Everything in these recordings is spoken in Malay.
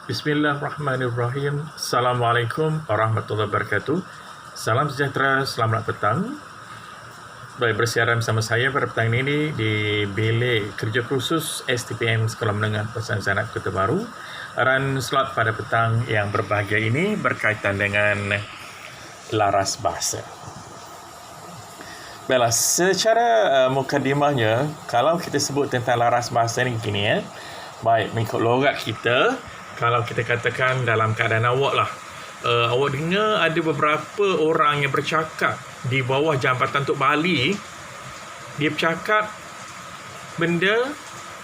Bismillahirrahmanirrahim. Assalamualaikum warahmatullahi wabarakatuh. Salam sejahtera, selamat petang. Baik, bersiaran bersama saya pada petang ini di Bilik Kerja Khusus STPM Sekolah Menengah Pesan Zanat Kota Baru. Dan slot pada petang yang berbahagia ini berkaitan dengan laras bahasa. Baiklah, secara mukadimahnya, kalau kita sebut tentang laras bahasa ni gini baik, mengikut logat kita, kalau kita katakan dalam keadaan awak lah, awak dengar ada beberapa orang yang bercakap di bawah Jambatan Tok Bali, dia bercakap benda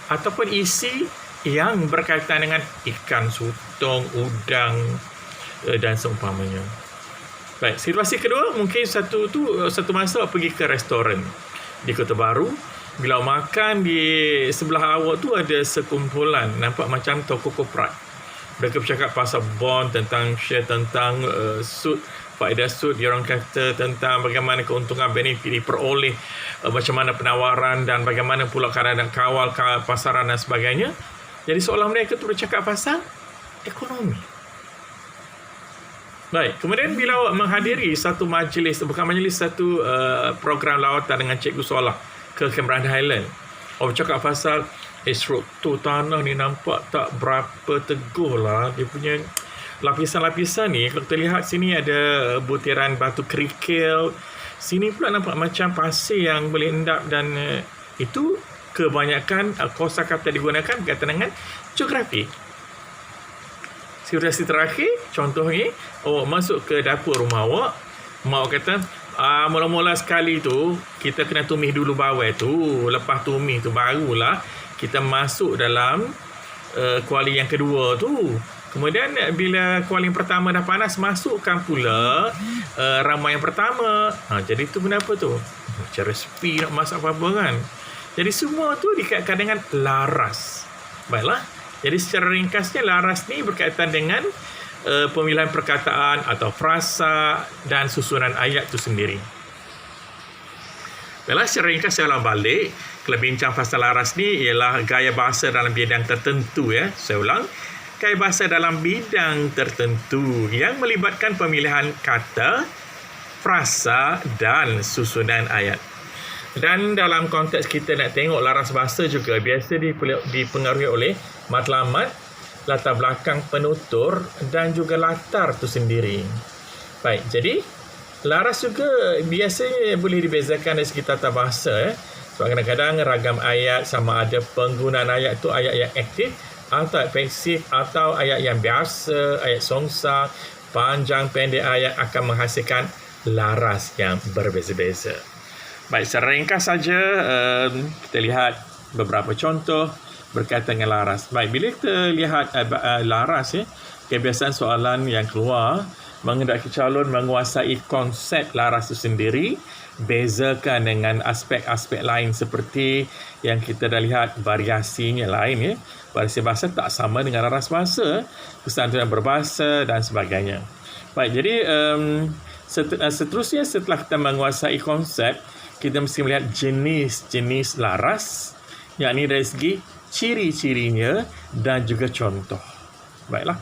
ataupun isi yang berkaitan dengan ikan, sotong, udang dan seumpamanya. Baik, situasi kedua, mungkin satu masa awak pergi ke restoran di Kota Baru. Bila makan, di sebelah awak tu ada sekumpulan, nampak macam toko korporat. Mereka bercakap pasal bond, tentang share, tentang suit, faedah suit. Dia orang kata tentang bagaimana keuntungan benefit diperoleh, macam mana penawaran dan bagaimana pula keadaan kawal pasaran dan sebagainya. Jadi seolah mereka tu bercakap pasal ekonomi. Baik, kemudian bila awak menghadiri satu majlis, satu program lawatan dengan Cikgu Solah ke Cameron Highland, awak bercakap pasal struktur tanah ni nampak tak berapa teguh lah. Dia punya lapisan-lapisan ni, kalau kita lihat sini ada butiran batu kerikil, sini pula nampak macam pasir yang boleh endap, dan itu kebanyakan kosakata digunakan berkaitan dengan geografi. Situasi terakhir, contohnya, awak masuk ke dapur rumah awak, mak awak kata, mula-mula sekali tu kita kena tumis dulu bawang tu, lepas tumis tu barulah kita masuk dalam kuali yang kedua tu. Kemudian bila kuali yang pertama dah panas, masukkan pula ramuan yang pertama. Jadi tu kenapa tu? Macam resipi nak masak apa-apa kan. Jadi semua tu dikaitkan dengan laras. Baiklah. Jadi secara ringkasnya, laras ni berkaitan dengan pemilihan perkataan atau frasa dan susunan ayat itu sendiri. Baiklah, secara ringkas saya ulang balik. Kelebihan pasal laras ni ialah gaya bahasa dalam bidang tertentu. Saya ulang. Gaya bahasa dalam bidang tertentu yang melibatkan pemilihan kata, frasa dan susunan ayat. Dan dalam konteks kita nak tengok laras bahasa juga biasa dipengaruhi oleh matlamat, latar belakang penutur dan juga latar tu sendiri. Baik, jadi laras juga biasanya boleh dibezakan dari segi tata bahasa. Sebab kadang-kadang ragam ayat, sama ada penggunaan ayat tu ayat yang aktif atau pasif, atau ayat yang biasa, ayat songsa, panjang pendek ayat akan menghasilkan laras yang berbeza-beza. Baik, secara ringkas saja kita lihat beberapa contoh berkaitan dengan laras. Baik, bila kita lihat laras, kebiasaan soalan yang keluar menghendaki calon menguasai konsep laras itu sendiri, bezakan dengan aspek-aspek lain seperti yang kita dah lihat variasinya lain. Variasi bahasa tak sama dengan laras bahasa, kesantunan berbahasa dan sebagainya. Baik, jadi seterusnya setelah kita menguasai konsep, kita mesti melihat jenis-jenis laras, yakni dari segi ciri-cirinya dan juga contoh. Baiklah.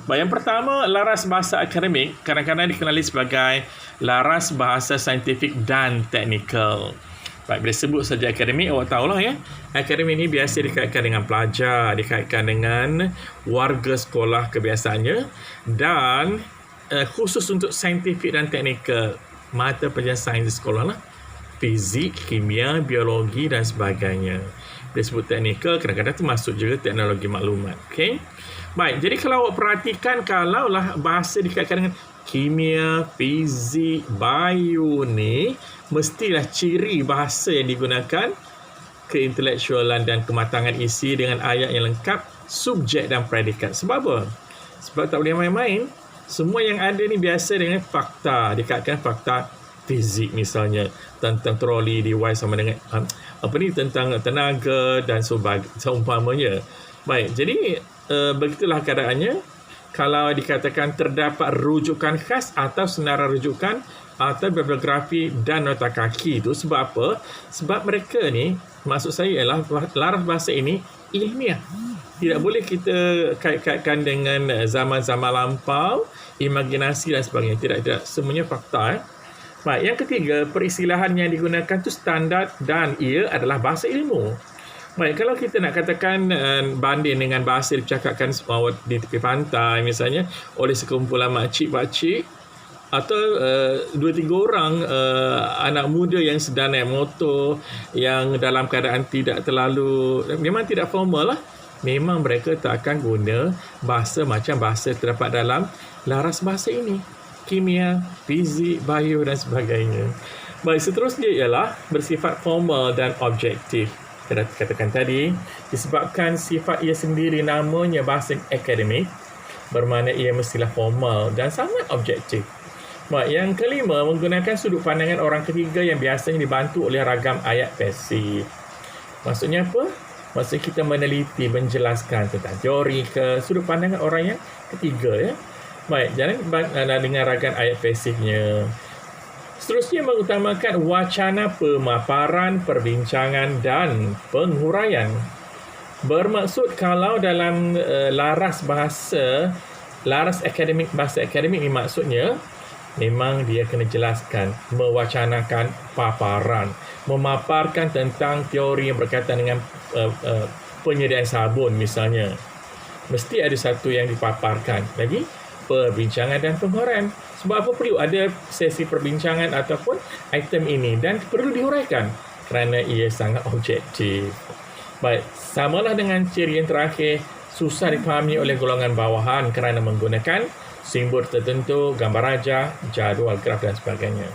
Baik, yang pertama, laras bahasa akademik kadang-kadang dikenali sebagai laras bahasa saintifik dan teknikal. Baik, bila sebut saja akademik, awak tahulah akademik ini biasa dikaitkan dengan pelajar, dikaitkan dengan warga sekolah kebiasaannya, dan khusus untuk saintifik dan teknikal, mata pelajaran sains di sekolah lah. Fizik, kimia, biologi dan sebagainya. Dia sebut teknikal, kadang-kadang tu masuk juga teknologi maklumat. Okey. Baik, jadi kalau awak perhatikan, kalaulah bahasa dikaitkan dengan kimia, fizik, bio ni, mestilah ciri bahasa yang digunakan keintelektualan dan kematangan isi dengan ayat yang lengkap, subjek dan predikat. Sebab apa? Sebab tak boleh main-main. Semua yang ada ni biasa dengan fakta, dikaitkan fakta fizik misalnya, tentang troli device sama dengan tentang tenaga dan seumpamanya. Baik, jadi begitulah keadaannya. Kalau dikatakan terdapat rujukan khas atau senarai rujukan atau bibliografi dan nota kaki itu. Sebab apa? Sebab mereka ni, maksud saya ialah laras bahasa ini ilmiah. Tidak boleh kita kait-kaitkan dengan zaman-zaman lampau, imajinasi dan sebagainya. Tidak. Semuanya fakta. Baik, yang ketiga, peristilahan yang digunakan itu standard dan ia adalah bahasa ilmu. Baik, kalau kita nak katakan banding dengan bahasa dipercakapkan di tepi pantai misalnya oleh sekumpulan makcik-pakcik atau 2-3 orang anak muda yang sedang naik motor yang dalam keadaan tidak terlalu, memang tidak formal lah, memang mereka tak akan guna bahasa macam bahasa terdapat dalam laras bahasa ini. Kimia, fizik, bio dan sebagainya. Baik, seterusnya ialah bersifat formal dan objektif. Kita katakan tadi, disebabkan sifat ia sendiri namanya bahasa akademik, bermakna ia mestilah formal dan sangat objektif. Baik, yang kelima, menggunakan sudut pandangan orang ketiga yang biasanya dibantu oleh ragam ayat pasif. Maksudnya apa? Maksudnya kita meneliti, menjelaskan tentang teori ke sudut pandangan orang yang ketiga, ya. Baik, jangan dengan ragam ayat pasifnya. Seterusnya, mengutamakan wacana pemaparan, perbincangan dan penghuraian. Bermaksud kalau dalam laras akademik, bahasa akademik ni maksudnya memang dia kena jelaskan, mewacanakan paparan, memaparkan tentang teori yang berkaitan dengan penyediaan sabun misalnya. Mesti ada satu yang dipaparkan. Lagi perbincangan dan penghuraian. Sebab apa perlu ada sesi perbincangan ataupun item ini dan perlu dihuraikan kerana ia sangat objektif. Baik, samalah dengan ciri yang terakhir, susah dipahami oleh golongan bawahan kerana menggunakan simbol tertentu, gambar rajah, jadual, graf dan sebagainya.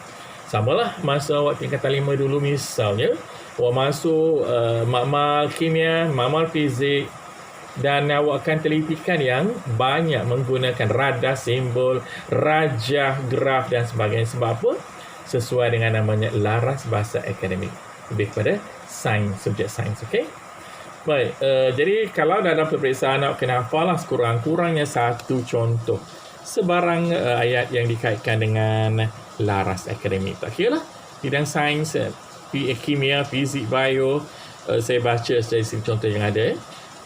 Samalah masa awak tingkatan 5 dulu misalnya, awak masuk makmal kimia, makmal fizik, dan awak akan telitikan yang banyak menggunakan rada, simbol, rajah, graf dan sebagainya. Sebab apa? Sesuai dengan namanya laras bahasa akademik. Lebih kepada sains, subjek sains. Okey? Baik, jadi kalau dalam peperiksaan awak kena hafalah sekurang-kurangnya satu contoh sebarang ayat yang dikaitkan dengan laras akademik. Tak kira lah, bidang sains, kimia, fizik, bio, saya baca dari contoh yang ada.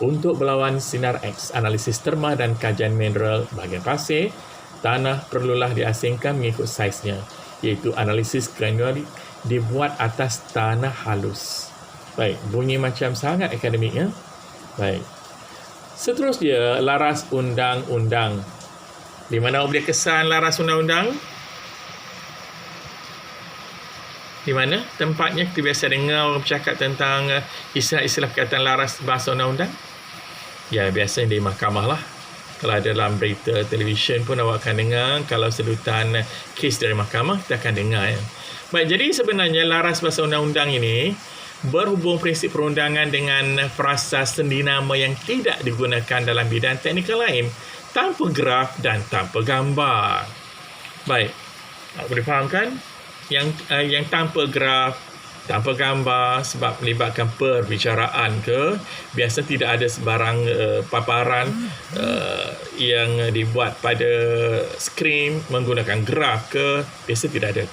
Untuk berlawan sinar X, analisis terma dan kajian mineral bahagian pasir, tanah perlulah diasingkan mengikut saiznya, iaitu analisis granularik dibuat atas tanah halus. Baik, bunyi macam sangat akademik, ya. Baik. Seterusnya, laras undang-undang. Di mana boleh kesan laras undang-undang? Di mana tempatnya kita biasa dengar orang bercakap tentang istilah-istilah berkaitan laras bahasa undang-undang? Ya, biasanya di mahkamah lah. Kalau ada dalam berita televisyen pun awak akan dengar. Kalau sedutan kes dari mahkamah, kita akan dengar, ya. Baik, jadi sebenarnya laras bahasa undang-undang ini berhubung prinsip perundangan dengan frasa sendi nama yang tidak digunakan dalam bidang teknikal lain, tanpa graf dan tanpa gambar. Baik, boleh faham kan? Yang tanpa graf, tanpa gambar sebab melibatkan perbicaraan ke, biasa tidak ada sebarang paparan yang dibuat pada skrin menggunakan graf ke, biasa tidak ada.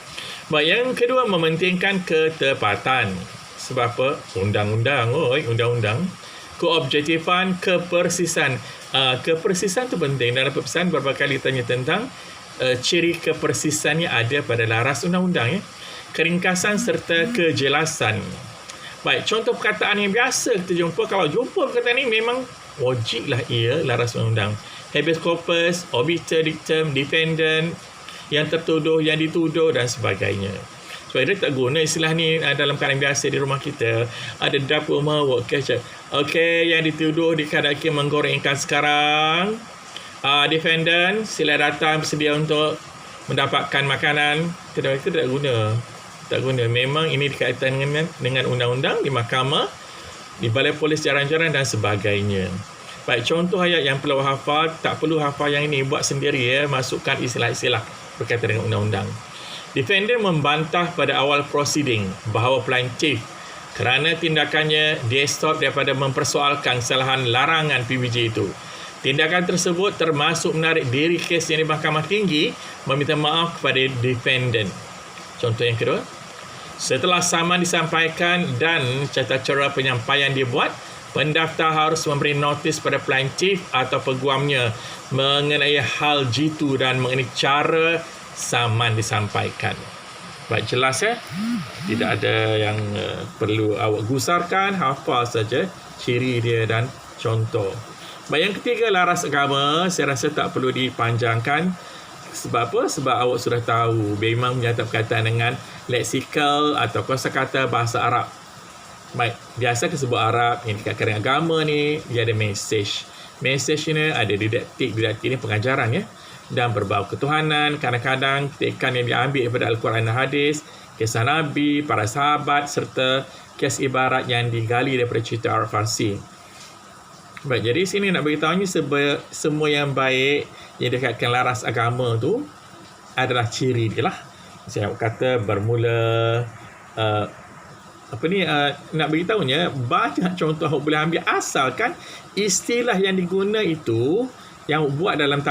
Baik, yang kedua, mementingkan ketepatan. Sebab apa? Undang-undang, undang-undang. Keobjektifan, kepersisan. Kepersisan itu penting. Dalam peperiksaan beberapa kali tanya tentang ciri kepersisannya ada pada laras undang-undang, ya. Keringkasan serta kejelasan. Baik, contoh perkataan yang biasa kita jumpa. Kalau jumpa perkataan ini memang wajiblah ia laras undang-undang. Habeas corpus, obiter dictum, defendant, yang tertuduh, yang dituduh dan sebagainya. Sebab dia tak guna istilah ni dalam keadaan biasa di rumah kita. Ada dapur mawak. Okey, yang dituduh dikadaki menggoreng ikan sekarang. Defendant, sila datang bersedia untuk mendapatkan makanan. Kita tidak guna. Tak guna. Memang ini dikaitkan dengan undang-undang di mahkamah, di balai polis jaran-jaran dan sebagainya. Baik, contoh ayat yang perlu hafal, tak perlu hafal yang ini, buat sendiri, ya. Masukkan istilah-istilah berkaitan dengan undang-undang. Defendant membantah pada awal proceeding bahawa plaintiff kerana tindakannya dia stop daripada mempersoalkan kesalahan larangan PBJ itu. Tindakan tersebut termasuk menarik diri kes yang di Mahkamah Tinggi meminta maaf kepada defendant. Contoh yang kedua, setelah saman disampaikan dan tata cara penyampaian dibuat, pendaftar harus memberi notis pada plaintiff atau peguamnya mengenai hal jitu dan mengenai cara saman disampaikan. Baik, jelas ya? Tidak ada yang perlu awak gusarkan, hafal saja ciri dia dan contoh. Baik, yang ketiga, laras agama. Saya rasa tak perlu dipanjangkan. Sebab apa? Sebab awak sudah tahu memang menyata perkataan dengan leksikal atau kosakata bahasa Arab. Baik, biasa disebut Arab yang dikatakan dengan agama ni, dia ada message. Message ni ada didaktik. Didaktik ni pengajaran ya. Dan berbau ketuhanan, kadang-kadang tekan yang diambil daripada Al-Quran dan Hadis, kisah Nabi, para sahabat serta kes ibarat yang digali daripada cerita Arab Farsi. Baik, jadi sini nak beritahunya semua yang baik yang dikatakan laras agama tu adalah ciri dia lah. Saya kata bermula nak beritahunya banyak contoh awak boleh ambil asalkan istilah yang diguna itu yang buat dalam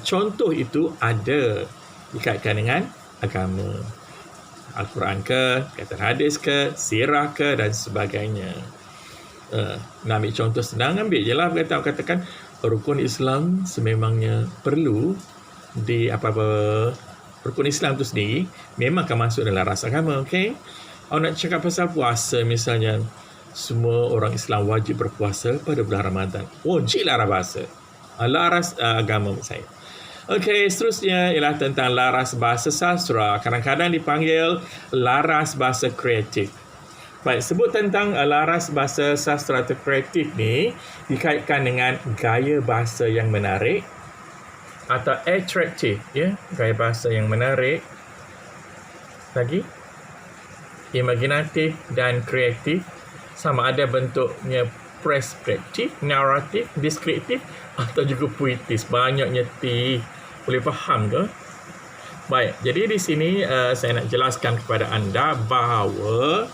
contoh itu ada dikaitkan dengan agama. Al-Quran ke, kata hadis ke, sirah ke dan sebagainya. Nak ambil contoh senang, ambil je lah. Katakan rukun Islam sememangnya perlu di rukun Islam tu sendiri memang akan masuk dalam ras agama. Okay? Nak cakap pasal puasa misalnya, semua orang Islam wajib berpuasa pada bulan Ramadan. Wajiblah puasa. Laras agama saya. Okey, seterusnya ialah tentang laras bahasa sastra. Kadang-kadang dipanggil laras bahasa kreatif. Baik, sebut tentang laras bahasa sastra atau kreatif ni dikaitkan dengan gaya bahasa yang menarik atau atraktif, ya, gaya bahasa yang menarik. Lagi, imaginatif dan kreatif, sama ada bentuknya preskriptif, naratif, deskriptif atau juga puitis. Banyaknya T. Boleh faham ke? Baik, jadi di sini saya nak jelaskan kepada anda bahawa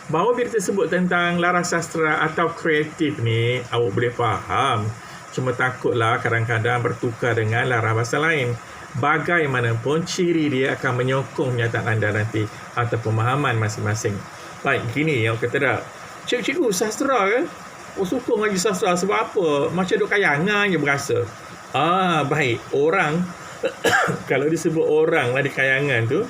bila tersebut tentang laras sastra atau kreatif ni, awak boleh faham. Cuma takutlah kadang-kadang bertukar dengan laras bahasa lain. Bagaimanapun, ciri dia akan menyokong pernyataan anda nanti atau pemahaman masing-masing. Baik, gini yang kata dah. Cikgu sastra ke? Sukung lagi sastra sebab apa? Macam duk kayangan je berasa. Baik. Orang, kalau disebut orang lah di kayangan tu,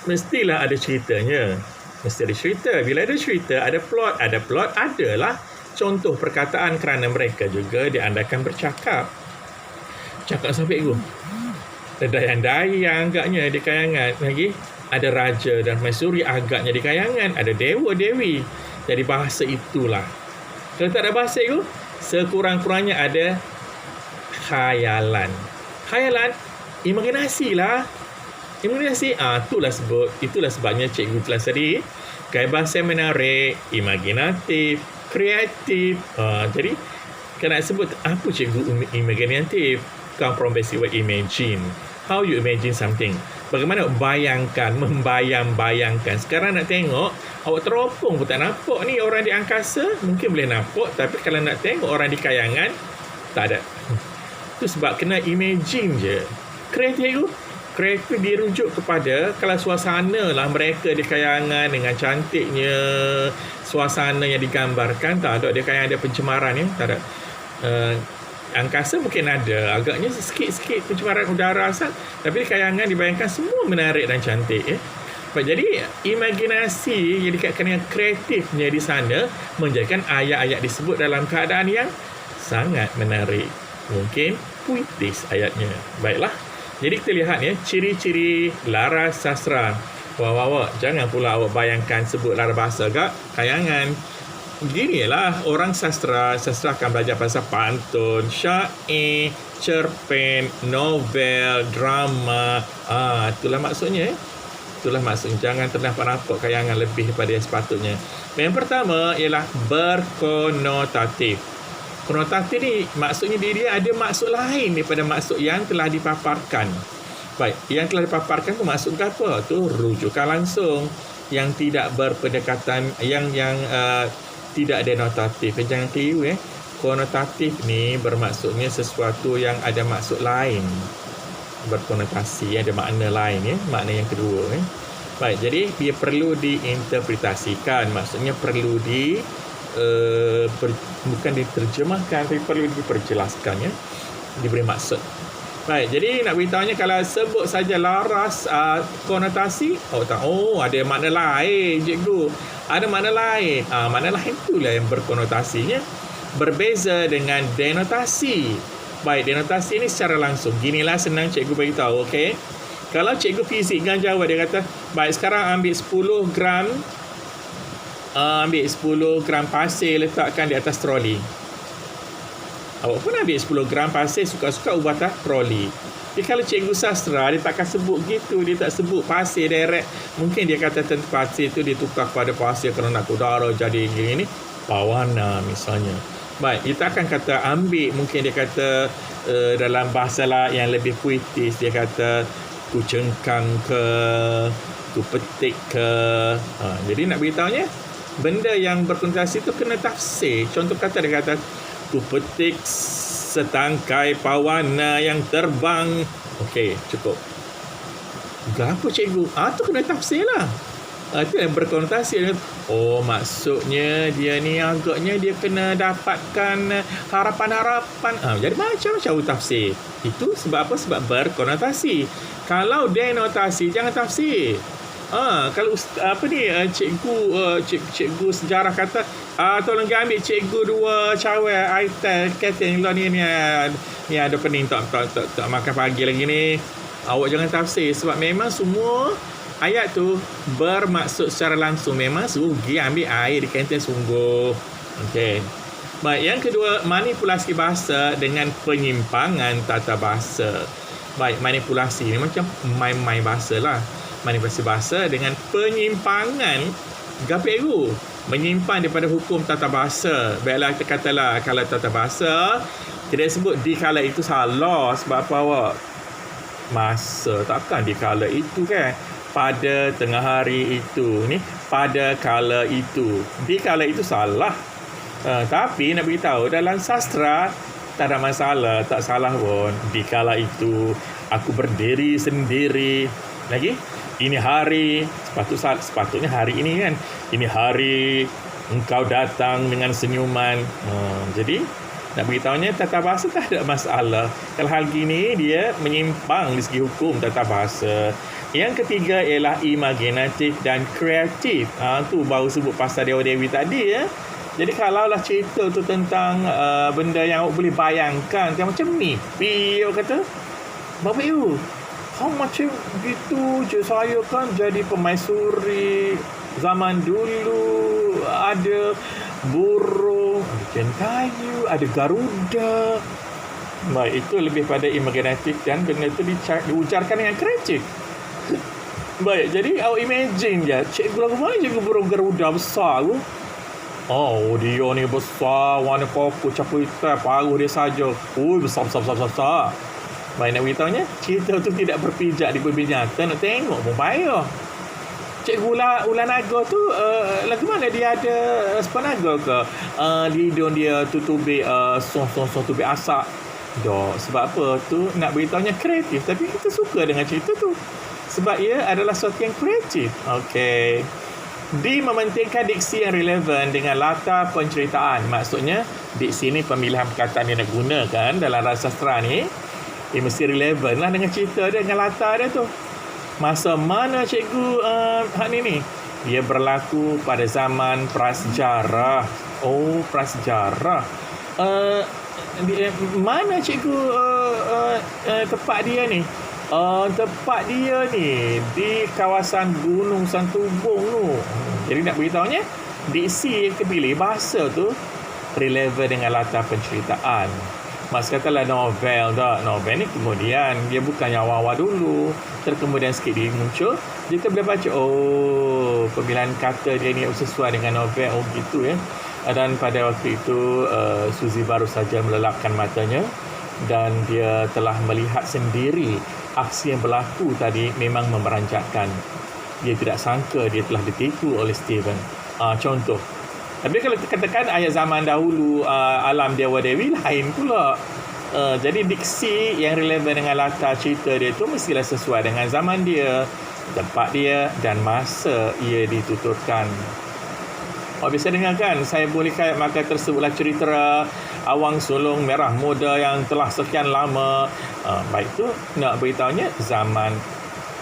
mestilah ada ceritanya. Mesti ada cerita. Bila ada cerita, ada plot. Ada plot, adalah contoh perkataan kerana mereka juga diandaikan bercakap. Cakap sampai tu. Ada dayang-dayang agaknya di kayangan. Lagi ada raja dan maisuri agaknya di kayangan. Ada dewa-dewi. Jadi bahasa itulah. Kalau tak ada bahasa itu, sekurang-kurangnya ada khayalan. Khayalan, imajinasi lah. Imajinasi, itulah sebabnya cikgu telah tadi. Gaya bahasa yang menarik, imaginatif, kreatif. Jadi, kena sebut apa cikgu imaginatif? Come from basic word imagine. How you imagine something. Bagaimana membayang-bayangkan. Sekarang nak tengok, awak teropong pun tak nampak ni orang di angkasa. Mungkin boleh nampak, tapi kalau nak tengok orang di kayangan, tak ada. Itu sebab kena imagine je. Kreatif dirujuk kepada kalau suasana lah mereka di kayangan dengan cantiknya suasana yang digambarkan. Tak ada di kayangan ada pencemaran ya, tak ada. Angkasa mungkin ada agaknya sikit-sikit pencemaran udara asal, tapi di kayangan dibayangkan semua menarik dan cantik ya. Jadi imajinasi yang dikaitkan dengan kreatifnya di sana menjadikan ayat-ayat disebut dalam keadaan yang sangat menarik. Mungkin puitis ayatnya. Baiklah. Jadi kita lihat ya, ciri-ciri laras sastra. Jangan pula awak bayangkan sebut laras bahasa agak kayangan. Ginilah orang sastra akan belajar pasal pantun, syair, cerpen, novel, drama. Itulah maksudnya. Itulah maksudnya. Jangan ternampak kayangan lebih daripada yang sepatutnya. Yang pertama ialah berkonotatif. Konotatif ni maksudnya dia ada maksud lain daripada maksud yang telah dipaparkan. Baik, yang telah dipaparkan tu maksud apa? Tu rujukan langsung yang tidak berpendekatan, yang tidak denotatif. Jangan keliru konotatif ni bermaksudnya sesuatu yang ada maksud lain. Berkonotasi, ada makna lain, ya. Makna yang kedua. Baik, jadi dia perlu diinterpretasikan. Maksudnya perlu bukan diterjemahkan, tapi perlu diperjelaskan, ya. Diberi maksud. Baik, jadi nak beritahunya kalau sebut saja laras konotasi, ada makna lain, cikgu. Ada makna lain. Makna lain itulah yang berkonotasinya. Berbeza dengan denotasi. Baik, denotasi ini secara langsung. Ginilah senang cikgu beritahu, okey? Kalau cikgu fizik dengan jawab, dia kata, baik, sekarang ambil 10 gram pasir letakkan di atas troli. Awak pun ambil 10 gram pasir, suka-suka ubah atas troli. Jadi kalau cikgu sastra, dia takkan sebut gitu. Dia tak sebut pasir direct. Mungkin dia kata pasir tu ditukar kepada pasir kerana nak udara jadi gini, pawana misalnya. Baik, kita akan kata ambil, mungkin dia kata dalam bahasa lah yang lebih puitis, dia kata ku cengkang ke, ku petik ke. Jadi nak beritahunya, benda yang berkonotasi itu kena tafsir. Contoh kata dia kata, ku petik setangkai pawana yang terbang. Okey, cukup. Apa cikgu? Tu kena tafsir lah. Itu yang berkonotasi. Maksudnya dia ni agaknya dia kena dapatkan harapan-harapan. Jadi macam-macam tafsir. Itu sebab apa? Sebab berkonotasi. Kalau denotasi, jangan tafsir. Kalau cikgu sejarah kata, tolong ambil cikgu 2 cawan aital kata ni ada pening tak makan pagi lagi ni. Awak jangan tafsir sebab memang semua ayat tu bermaksud secara langsung. Memang rugi ambil air di kantin sungguh. Okey. Baik, yang kedua, manipulasi bahasa dengan penyimpangan tata bahasa. Baik, manipulasi ni macam main-main bahasa lah. Manipulasi bahasa dengan penyimpangan gaperu, menyimpan daripada hukum tata bahasa. Baiklah, kita katalah kalau tata bahasa tidak sebut di kala itu salah. Sebab apa awak? Masa, takkan di kala itu kan? Pada tengah hari itu ni, pada kala itu. Di kala itu salah. Tapi nak beritahu dalam sastra tak ada masalah, tak salah pun. Di kala itu aku berdiri sendiri. Lagi, ini hari, sepatutnya hari ini kan. Ini hari engkau datang dengan senyuman. Jadi nak beritahunya tata bahasa tak ada masalah. Kalau hal gini dia menyimpang di segi hukum tata bahasa. Yang ketiga ialah imaginatif dan kreatif. Tu baru sebut pasal Dewa-Dewi tadi ya. Jadi kalaulah cerita tu tentang benda yang awak boleh bayangkan, macam mimpi awak kata, Bapak Ibu, macam gitu je saya kan jadi pemaisuri zaman dulu, ada burung, ada kayu, ada garuda. Baik, itu lebih pada imaginatif dan benda itu diujarkan dengan kreatif. Baik, jadi awak imagine je, cikgu lagu mana cikgu burung garuda besar tu? Dia ni besar, warna purple, campur hitam, paruh dia saja. Besar. Baik, nak beritahunya, cerita tu tidak berpijak di bumi nyata, nak tengok pun payah. Cikgu ular naga tu, lagu mana dia ada sepanaga ke? Hidung dia tutubik song tubik asap. Sebab apa tu? Nak beritahunya kreatif, tapi kita suka dengan cerita tu. Sebab ia adalah sesuatu yang kreatif. Okey. Mementingkan diksi yang relevan dengan latar penceritaan. Maksudnya, diksi ni pemilihan perkataan yang nak gunakan dalam rasa sastra ni, dia mesti relevan lah dengan cerita dia, dengan latar dia tu. Masa mana cikgu hak ni? Dia berlaku pada zaman prasejarah. Prasejarah. Mana cikgu tempat dia ni? Tempat dia ni di kawasan Gunung Santubong tu. Jadi nak beritahunya, diksi yang terpilih, bahasa tu relevan dengan latar penceritaan. Maksud katalah novel tak? Novel ni kemudian dia bukannya awal-awal dulu, kemudian sikit dia muncul, kita boleh baca pemilihan kata dia ni sesuai dengan novel. Gitu ya. Dan pada waktu itu Suzy baru saja melelapkan matanya dan dia telah melihat sendiri aksi yang berlaku tadi memang memeranjatkan. Dia tidak sangka dia telah ditipu oleh Steven. Contoh, Tapi kalau katakan ayat zaman dahulu, alam dewa dewi lain pula. Jadi diksi yang relevan dengan latar cerita dia tu mestilah sesuai dengan zaman dia, tempat dia dan masa ia dituturkan. Bisa dengar kan, saya boleh kait maka tersebutlah cerita Awang Sulung Merah Muda yang telah sekian lama. Baik tu nak beritahunya zaman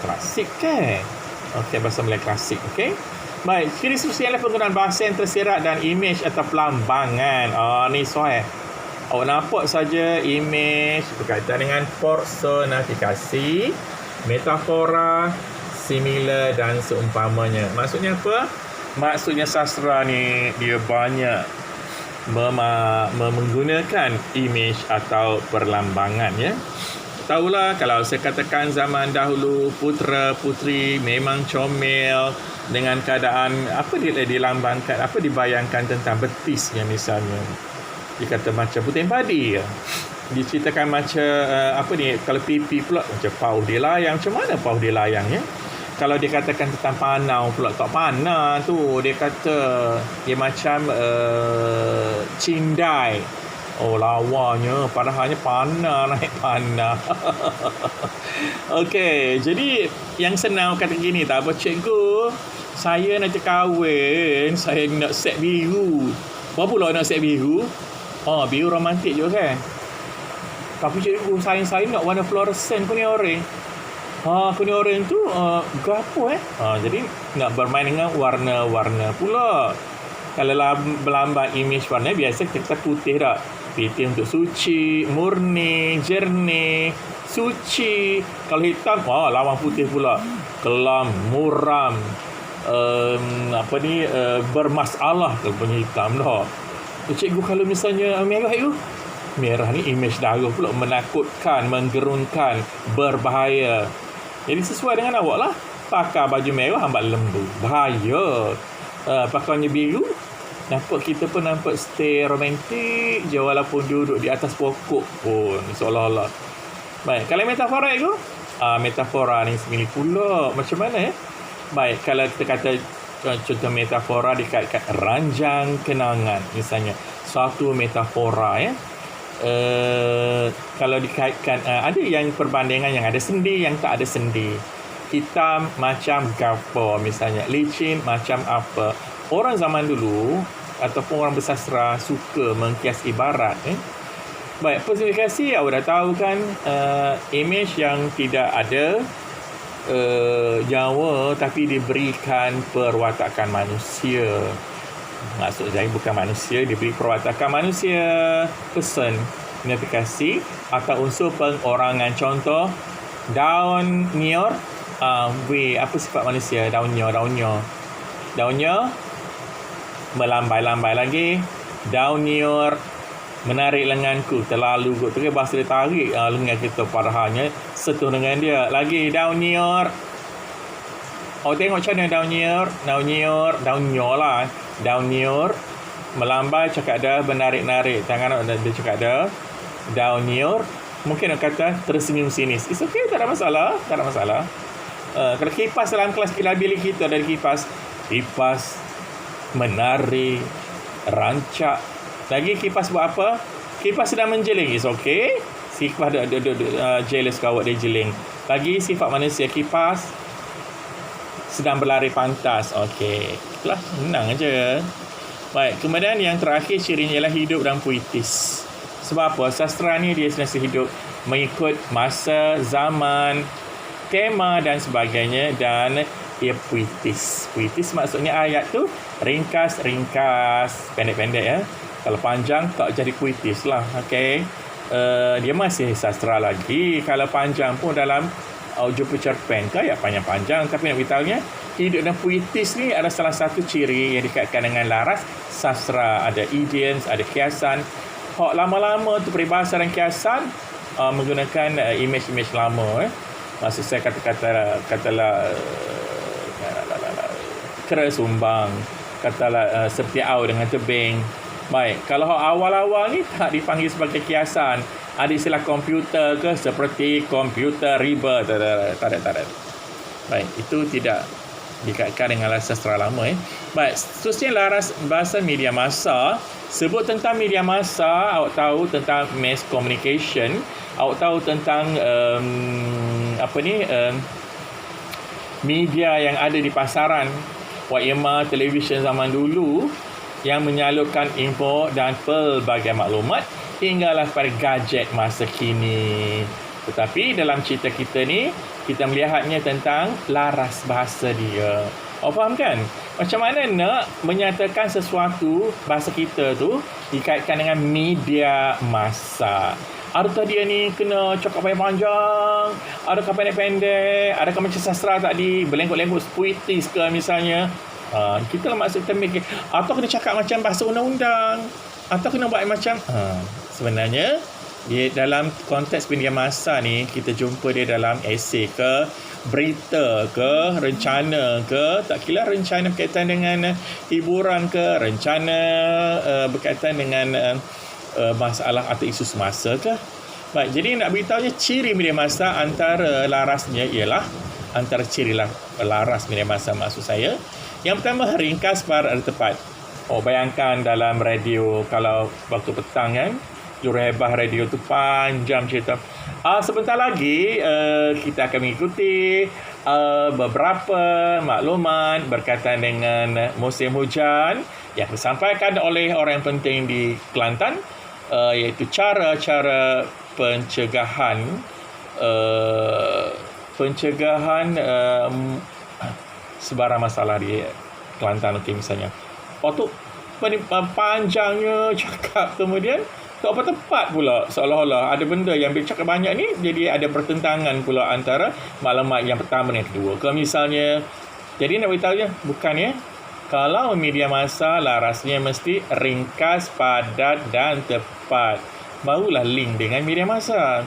klasik kan. Okey, bahasa Melayu klasik. Okey. Baik, ciri sosial penggunaan bahasa yang tersirat dan imej atau pelambangan. Ni soal. Awak nampak saja imej berkaitan dengan personifikasi, metafora, simile dan seumpamanya. Maksudnya apa? Maksudnya sastra ni dia banyak menggunakan imej atau perlambangan ya. Tahulah kalau saya katakan zaman dahulu putera puteri memang comel dengan keadaan apa dia dilambangkan, apa dibayangkan tentang betisnya misalnya. Dikata macam puting padi ya. Diceritakan macam apa ni, kalau pipi pula macam pauh dia layang. Macam mana pauh dia layang ya? Kalau dia katakan tentang panau pula, tak panah tu, dia kata dia macam cindai. Lawanya, padahalnya panah, naik panah. Okey, jadi yang senang kata gini, tak apa cikgu, saya nak kahwin, saya nak set biru. Berapa pula nak set biru? Biru romantik juga kan? Tapi cikgu, saya nak warna fluorescent, kuning oranye. Kuning oranye tu gapo jadi nak bermain dengan warna-warna pula. Kalau berlambang imej warna biasa kita putih tak? Putih untuk suci, murni, jernih, suci. Kalau hitam, lawan putih pula. Kelam, muram, bermasalah kalau punya hitam dah. Cikgu, kalau misalnya merah itu, merah ni imej darah pula, menakutkan, menggerunkan, berbahaya. Jadi sesuai dengan awak lah. Pakai baju merah hambat lembu, bahaya. Pakainya biru, nampak kita pun nampak stay romantik je walaupun duduk di atas pokok pun seolah-olah. Baik, kalau metafora itu, metafora ni sendiri pula macam mana ya? Baik, kalau kita kata contoh metafora dikaitkan ranjang kenangan misalnya, suatu metafora ya. Kalau dikaitkan ada yang perbandingan yang ada sendi, yang tak ada sendi. Hitam macam gapo misalnya, licin macam apa. Orang zaman dulu ataupun orang bersastra suka mengkias ibarat Baik, personifikasi awak dah tahu kan, imej yang tidak ada nyawa tapi diberikan perwatakan manusia. Maksud saya bukan manusia, diberi perwatakan manusia, personifikasi atau unsur pengorangan. Contoh, daun nyor, apa sifat manusia? Daunnya melambai-lambai lagi. Daun nyor menarik lenganku, terlalu kot. Tu kan bahasa dia tarik lengan kita, padahalnya sentuh dengan dia. Lagi daun nyor. Tengok macam mana daun nyor lah. Daun nyor melambai, cakap dah menarik-narik tangan dia, cakap dah daun nyor. Mungkin nak kata tersenyum sinis. It's okay, tak ada masalah. Kalau kipas dalam kelas bilik kita ada kipas menarik, rancak. Lagi kipas buat apa? Kipas sedang menjeling. It's okay. Kipas jealous kau awak dia jeling. Lagi sifat manusia, kipas sedang berlari pantas. Okey. Itulah, senang aja. Baik, kemudian yang terakhir cirinya ialah hidup dan puitis. Sebab apa? Sastra ni dia sentiasa hidup mengikut masa, zaman, tema dan sebagainya, dan ia puitis. Puitis maksudnya ayat tu ringkas, pendek-pendek ya. Kalau panjang tak jadi puitis lah. Okey. Dia masih sastra lagi. Kalau panjang pun dalam jumpa cerpen ke ayat panjang-panjang, tapi nak beritahunya hidup dan puitis ni adalah salah satu ciri yang dikaitkan dengan laras sastra. Ada idioms, ada kiasan. Lama-lama tu peribahasa dan kiasan menggunakan imej-imej lama. Maksud saya katalah kera sumbang, katalah seperti au dengan tebing. Baik, kalau awal-awal ni tak dipanggil sebagai kiasan, ada istilah komputer ke, seperti komputer riba, tak ada. Baik, itu tidak dikaitkan dengan laras sastra lama. Baik, seterusnya laras bahasa media massa. Sebut tentang media massa, awak tahu tentang mass communication, awak tahu tentang media yang ada di pasaran, wayama televisyen zaman dulu yang menyalurkan info dan pelbagai maklumat hinggalah pada gadget masa kini. Tetapi dalam cerita kita ni, kita melihatnya tentang laras bahasa dia. Awak faham kan? Macam mana nak menyatakan sesuatu bahasa kita tu dikaitkan dengan media massa. Adakah dia ni kena cakap panjang-panjang? Adakah pendek-pendek? Adakah macam sastra tadi, berlengkut-lengkut puitis ke misalnya? Kita lah maksud termik. Atau kena cakap macam bahasa undang-undang? Atau kena buat macam... sebenarnya, dia dalam konteks media massa ni, kita jumpa dia dalam esei ke, berita ke, rencana ke, tak kira rencana berkaitan dengan hiburan ke, rencana berkaitan dengan masalah atau isu semasa ke. Baik, jadi nak beritahunya ciri media massa antara larasnya ialah, antara ciri laras media massa maksud saya, yang pertama ringkas pada tepat. Bayangkan dalam radio, kalau waktu petang kan, Juruhebah radio tu panjang cerita. Sebentar lagi kita akan mengikuti beberapa maklumat berkaitan dengan musim hujan yang disampaikan oleh orang yang penting di Kelantan, iaitu cara-cara pencegahan sebarang masalah di Kelantan. Okey, misalnya waktu panjangnya cakap, kemudian tak apa tepat pula, seolah-olah ada benda yang bercakap banyak ni, jadi ada pertentangan pula antara maklumat yang pertama dan yang kedua ke misalnya. Jadi nak beritahu je, bukan ya, kalau media massa larasnya mesti ringkas, padat dan tepat, barulah link dengan media massa.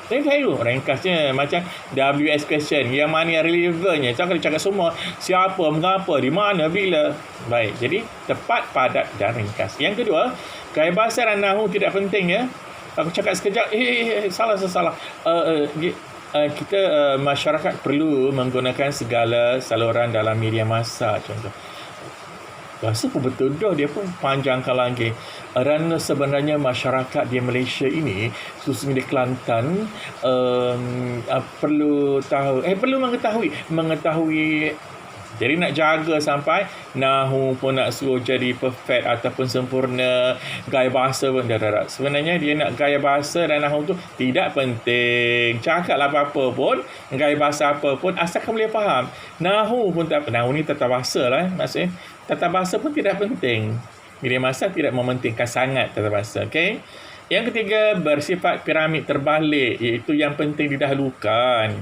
Saya tahu ringkasnya macam WS question, yang mana yang relevannya. Jangan cakap semua, siapa, mengapa, di mana, bila. Baik, jadi tepat, padat dan ringkas. Yang kedua, gaya bahasa dan nahu tidak penting ya. Aku cakap sekejap, salah. Kita masyarakat perlu menggunakan segala saluran dalam media massa. Contoh, bahasa pun betul dah, dia pun panjangkan lagi. Dan sebenarnya masyarakat di Malaysia ini, khususnya di Kelantan, perlu mengetahui. Jadi nak jaga sampai nahu pun nak suruh jadi perfect ataupun sempurna, gaya bahasa pun dah. Sebenarnya dia nak gaya bahasa dan nahu tu tidak penting. Cakaplah apa-apa pun, gaya bahasa apa pun, asalkan boleh faham. Nahu pun tak, nahu ni tata bahasa lah, maksudnya tata bahasa pun tidak penting. Media massa tidak mementingkan sangat tata bahasa. Okay? Yang ketiga, bersifat piramid terbalik, iaitu yang penting didahulukan.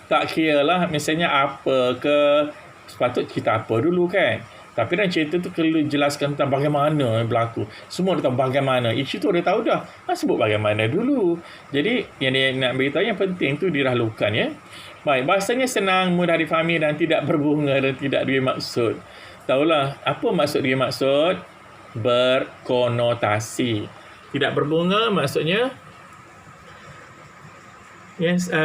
Tak kira lah misalnya apa ke, sepatut cerita apa dulu kan. Tapi dalam cerita tu perlu jelaskan tentang bagaimana berlaku. Semua tentang bagaimana. Isu tu dia tahu dah. Sebut bagaimana dulu. Jadi yang dia nak beritahu yang penting tu didahulukan ya. Baik, bahasanya senang, mudah difahami dan tidak berbunga dan tidak ada maksud. Tahulah apa maksud dia maksud? Berkonotasi. Tidak berbunga maksudnya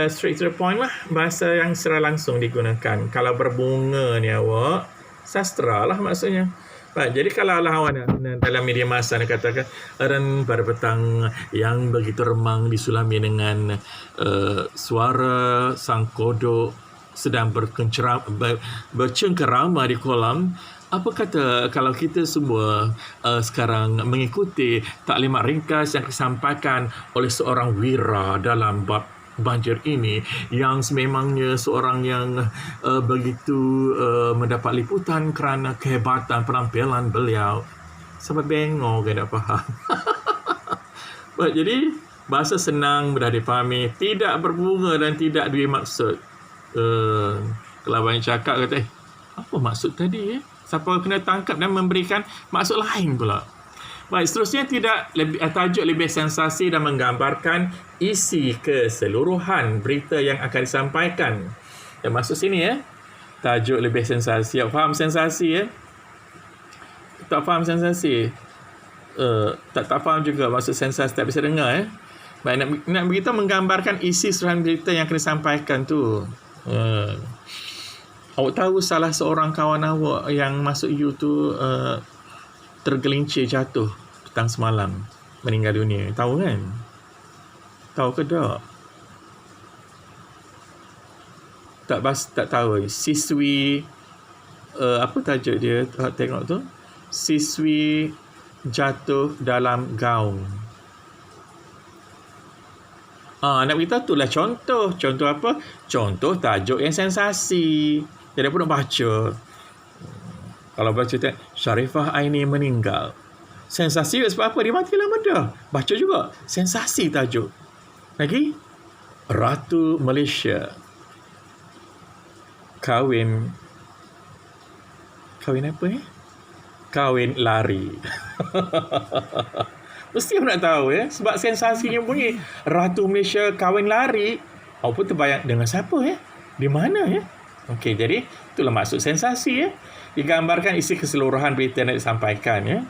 straight to the point lah, bahasa yang secara langsung digunakan. Kalau berbunga ni awak, sastra lah maksudnya. Baik, jadi kalau awak dalam media massa nak katakan dan pada petang yang begitu remang disulami dengan suara sang kodok sedang bercengkerama di kolam. Apa kata kalau kita semua sekarang mengikuti taklimat ringkas yang disampaikan oleh seorang wira dalam bab banjir ini, yang sememangnya seorang yang begitu mendapat liputan kerana kehebatan penampilan beliau. Sampai bengok kan tak faham. Jadi bahasa senang, mudah dipahami, tidak berbunga dan tidak ada maksud. Kalau banyak cakap kata apa maksud tadi ya? Siapa kena tangkap dan memberikan maksud lain pula. Baik, seterusnya tajuk lebih sensasi dan menggambarkan isi keseluruhan berita yang akan disampaikan. Yang maksud sini ya, tajuk lebih sensasi. Faham sensasi ya? Tak faham sensasi? Tak faham juga maksud sensasi, tak bisa dengar ya. Baik, nak beritahu menggambarkan isi keseluruhan berita yang akan disampaikan tu. Awak tahu salah seorang kawan awak yang masuk U tu tergelincir jatuh petang semalam, meninggal dunia. Tahu kan? Tahu ke tak? Tak tahu. Siswi apa tajuk dia? Tengok tu. Siswi jatuh dalam gaung. Nak beritahu tu lah contoh. Contoh apa? Contoh tajuk yang sensasi. Jadi apa nak baca? Kalau baca tu, Sharifah Aini meninggal. Sensasi sebab apa? Dia mati lama dah. Baca juga. Sensasi tajuk. Lagi? Ratu Malaysia. Kahwin apa ni? Kahwin lari. Mesti nak tahu ya. Sebab sensasinya bunyi Ratu Malaysia kahwin lari. Awak pun terbayang dengan siapa ya? Di mana ya? Okey, jadi itulah maksud sensasi ya. Digambarkan isi keseluruhan berita yang nak disampaikan ya.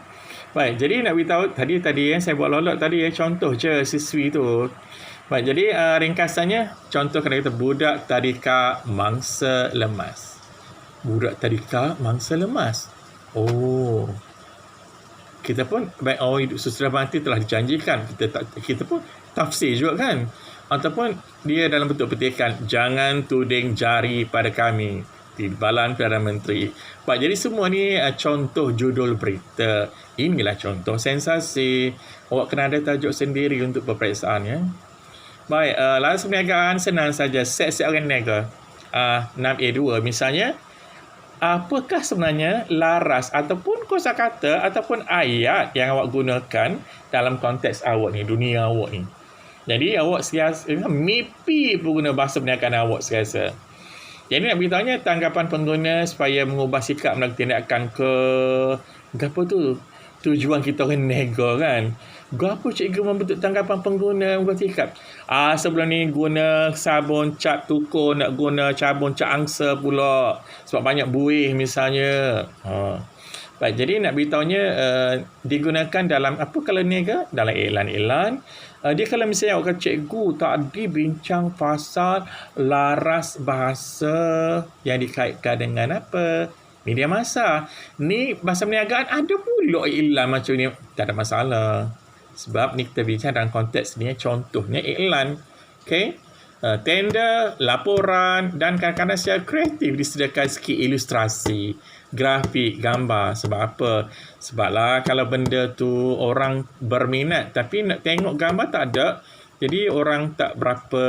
Baik, jadi nak beritahu tadi ya, saya buat lolok tadi ya, contoh je siswi tu. Baik, jadi ringkasannya, contoh kena kata budak tadika mangsa lemas. Budak tadika mangsa lemas. Oh. Kita pun baik sesudah mati telah dijanjikan. Kita pun tafsir juga kan. Ataupun dia dalam bentuk petikan, jangan tuding jari pada kami. Timbalan Perdana Menteri. Jadi semua ni contoh judul berita. Inilah contoh sensasi. Awak kena ada tajuk sendiri untuk peperiksaan ya. Baik, laras perniagaan senang saja. Set-set orang niaga. 6A2 misalnya. Apakah sebenarnya laras ataupun kosakata ataupun ayat yang awak gunakan dalam konteks awak ni, dunia awak ni. Jadi awak mimpi pengguna bahasa perniagaan awak sekalian. Jadi nak beritahunya tanggapan pengguna supaya mengubah sikap melakukan tindakan apa tu? Tujuan kita orang nego kan. Gapo cikgu membentuk tanggapan pengguna mengubah sikap? Sebelum ni guna sabun cat tukur, nak guna sabun cat angsa pula. Sebab banyak buih misalnya. Baik, jadi nak beritahunya digunakan dalam apa kalau niaga? Dalam iklan-iklan. Dia kalau misalnya awak kata cikgu tadi bincang pasal laras bahasa yang dikaitkan dengan apa? Media massa. Ni bahasa perniagaan ada pula iklan macam ni. Tak ada masalah. Sebab ni kita bincang dalam konteks ni contohnya iklan. Okay? Tender, laporan dan kadang-kadang secara kreatif disediakan sikit ilustrasi, grafik, gambar. Sebab apa? Sebablah kalau benda tu orang berminat tapi nak tengok gambar tak ada, jadi orang tak berapa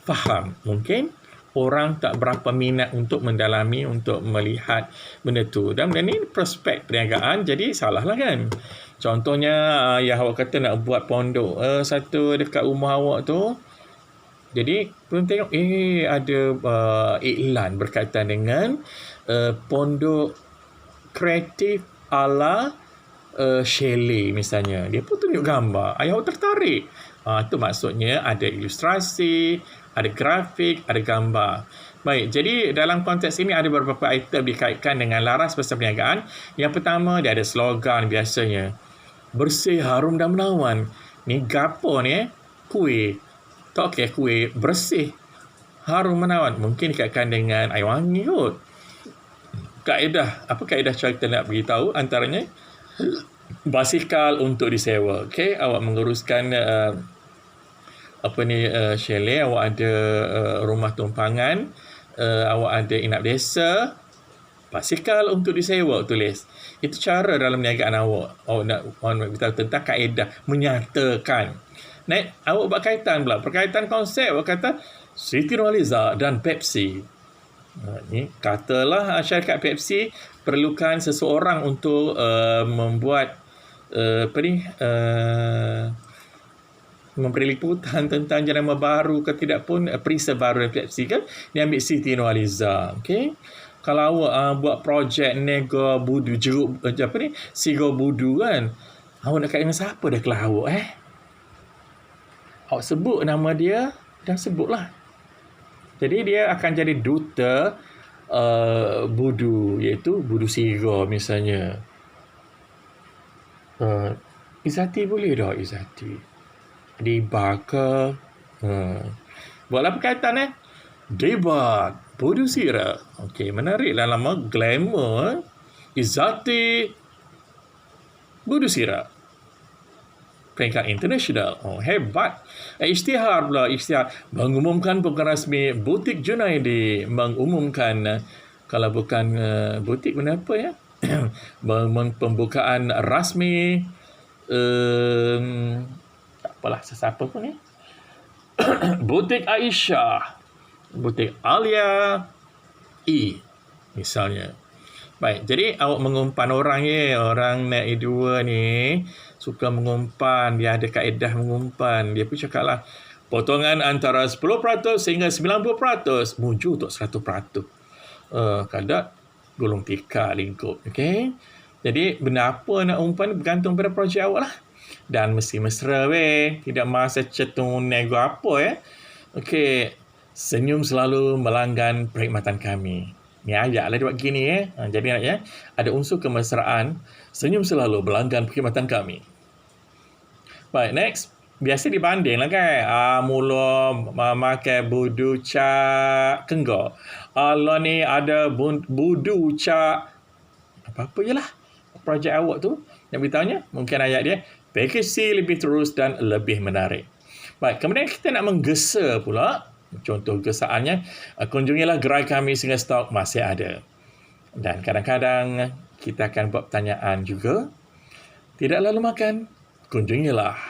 faham. Mungkin orang tak berapa minat untuk mendalami, untuk melihat benda tu. Dan benda ni prospek perniagaan, jadi salah lah kan. Contohnya, yang awak kata nak buat pondok satu dekat rumah awak tu. Jadi, belum tengok, ada iklan berkaitan dengan pondok kreatif ala chalet misalnya. Dia pun tunjuk gambar. Ayah awak tertarik. Itu maksudnya ada ilustrasi, ada grafik, ada gambar. Baik, jadi dalam konteks ini ada beberapa item dikaitkan dengan laras bahasa perniagaan. Yang pertama, dia ada slogan biasanya. Bersih, harum dan menawan. Ni gapo ni? Kuih. Tak okey, kuih bersih, harum menawan. Mungkin dikaitkan dengan air wangi kot. Kaedah, apa kaedah cara kita nak beritahu? Antaranya, basikal untuk disewa. Okey, awak menguruskan chalet, awak ada rumah tumpangan, awak ada inap desa, basikal untuk disewa tulis. Itu cara dalam perniagaan awak. Awak nak beritahu tentang kaedah menyatakan. Awak buat kaitan pula. Perkaitan konsep, awak kata Siti Nurhaliza dan Pepsi. Ni katalah syarikat Pepsi perlukan seseorang untuk membuat memberi liputan tentang jenama baru ke tidak pun perisa baru dari Pepsi kan, dia ambil Siti Nurhaliza. Okey, kalau awak buat projek nego budu jeruk sigo budu kan, awak nak kait dengan siapa dah kelawak awak sebut nama dia dan sebutlah. Jadi dia akan jadi duta budu, iaitu budu sigo misalnya. Izzati boleh dah Izzati. Di bar ke. Buatlah perkaitan Debat Bodu Sira. Okey, menariklah nama glamour. Izzati Bodu Sira. Peringkat internasional. Oh, hebat. Isytihar pula. Isytihar mengumumkan bukan rasmi butik Junaidi. Mengumumkan kalau bukan butik mana apa ya? Pembukaan rasmi tak apalah sesiapa pun ya. Butik Aisyah. Butik Alia E misalnya. Baik, jadi awak mengumpan orang ya. Orang naik dua ni suka mengumpan. Dia ada kaedah mengumpan. Dia pun cakap lah, potongan antara 10% sehingga 90%. Muju untuk 100%. Kadang golong tika lingkup. Okay? Jadi, benda apa nak umpan bergantung pada projek awak lah. Dan mesti mesra weh. Tidak masa cetung nego apa ya. Okey, senyum selalu melanggan perkhidmatan kami. Ni ayat lah dia buat gini ya. Jadi ayatnya ada unsur kemesraan. Senyum selalu melanggan perkhidmatan kami. Baik, next. Biasa dibanding lah kan. Mula makan budu cak kenggok. Allah ni ada budu cak apa-apa je lah. Projek awak tu. Yang beritahunya mungkin ayat dia. Package C lebih terus dan lebih menarik. Baik, kemudian kita nak menggesa pula. Contoh gesaannya, kunjungilah gerai kami sehingga stok masih ada. Dan kadang-kadang kita akan buat pertanyaan juga. Tidak lalu makan, kunjungilah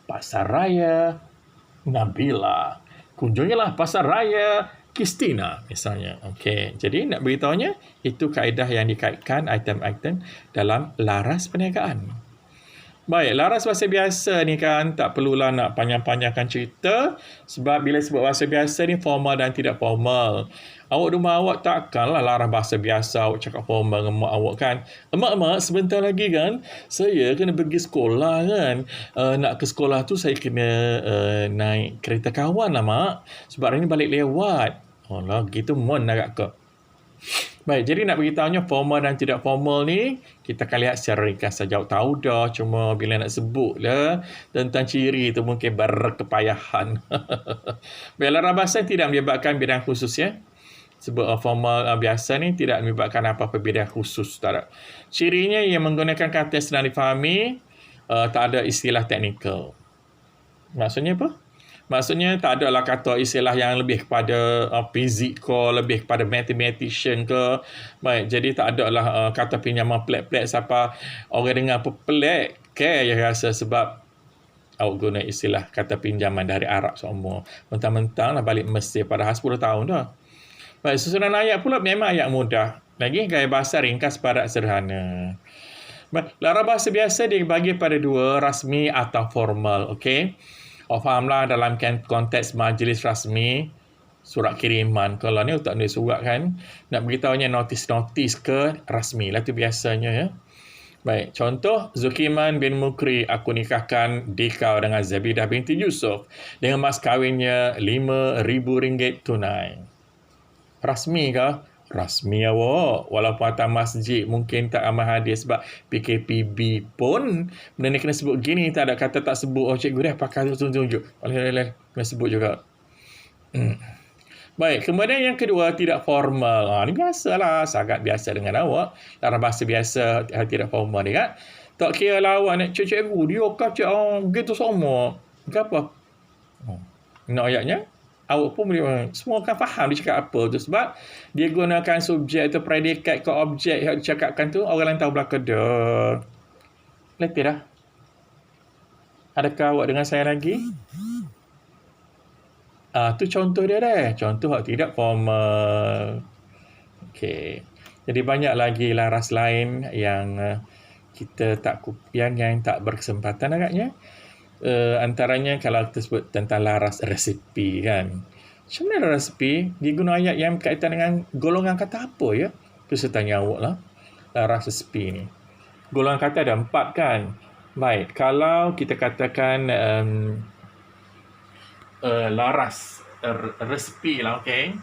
Pasar Raya Nabila. Kunjungilah Pasar Raya Kristina misalnya. Okey, jadi nak beritahunya, itu kaedah yang dikaitkan item-item dalam laras perniagaan. Baik, laras bahasa biasa ni kan tak perlulah nak panjang-panjangkan cerita sebab bila sebut bahasa biasa ni formal dan tidak formal. Awak rumah awak takkanlah laras bahasa biasa awak cakap formal dengan mak awak kan. Mak, sebentar lagi kan saya kena pergi sekolah kan. Nak ke sekolah tu saya kena naik kereta kawan lah mak. Sebab hari ni balik lewat. Oh lah, gitu mon agak ke. Baik, jadi nak beritahunya formal dan tidak formal ni, kita akan lihat secara ringkas saja. Awak tahu dah, cuma bila nak sebut lah tentang ciri itu mungkin berkepayahan. Baik, laras bahasa tidak menyebabkan bidang khusus ya. Sebut formal biasa ni tidak menyebabkan apa-apa bidang khusus. Tak ada. Cirinya yang menggunakan kata yang senang difahami, tak ada istilah teknikal. Maksudnya apa? Maksudnya tak adalah kata istilah yang lebih kepada fizik ke, lebih kepada mathematician ke. Baik, jadi tak adalah kata pinjaman pelik-pelik siapa orang dengar apa pelik ke yang rasa sebab awak guna istilah kata pinjaman dari Arab semua. Mentang-mentang lah balik Mesir padahal 10 tahun dah. Baik, susunan ayat pula memang ayat mudah. Lagi gaya bahasa ringkas padat sederhana. Baik, laras bahasa biasa dibagi pada dua, rasmi atau formal. Okey. Fahamlah dalam konteks majlis rasmi, surat kiriman. Kalau ni tak nulis surat kan, nak beritahunya notis-notis ke rasmi lah tu biasanya ya. Baik, contoh Zulkiman bin Mukri, aku nikahkan Dikau dengan Zabidah binti Yusuf dengan mas kahwinnya RM5,000 tunai. Rasmi kah? Rasmi awak. Walaupun atas masjid mungkin tak amal hadir sebab PKPB pun benda ni kena sebut gini. Tak ada kata tak sebut. Oh cikgu dah pakai tunjuk-tunjuk. Boleh. Kena sebut juga. Baik, kemudian yang kedua tidak formal. Ni biasalah. Sangat biasa dengan awak. Dalam bahasa biasa tidak formal ni kan. Tak kira lah awak nak cikgu. Dia kacau begitu semua. Kenapa? Nak ayatnya? Awak pun boleh, semua akan faham dia cakap apa tu sebab dia gunakan subjek atau predikat ke objek yang dicakapkan tu orang lain tahu belaka dah. Letih dah. Adakah awak dengan saya lagi? Tu contoh dia dah. Contoh tidak formal. Okey. Jadi banyak lagi laras lain yang kita tak yang tak berkesempatan agaknya. Antaranya kalau kita sebut tentang laras resipi kan. Macam mana resipi? Dia guna ayat yang berkaitan dengan golongan kata apa ya? Tu saya tanya awak lah. Laras resipi ni. Golongan kata ada 4 kan? Baik, kalau kita katakan laras resipi lah, okey.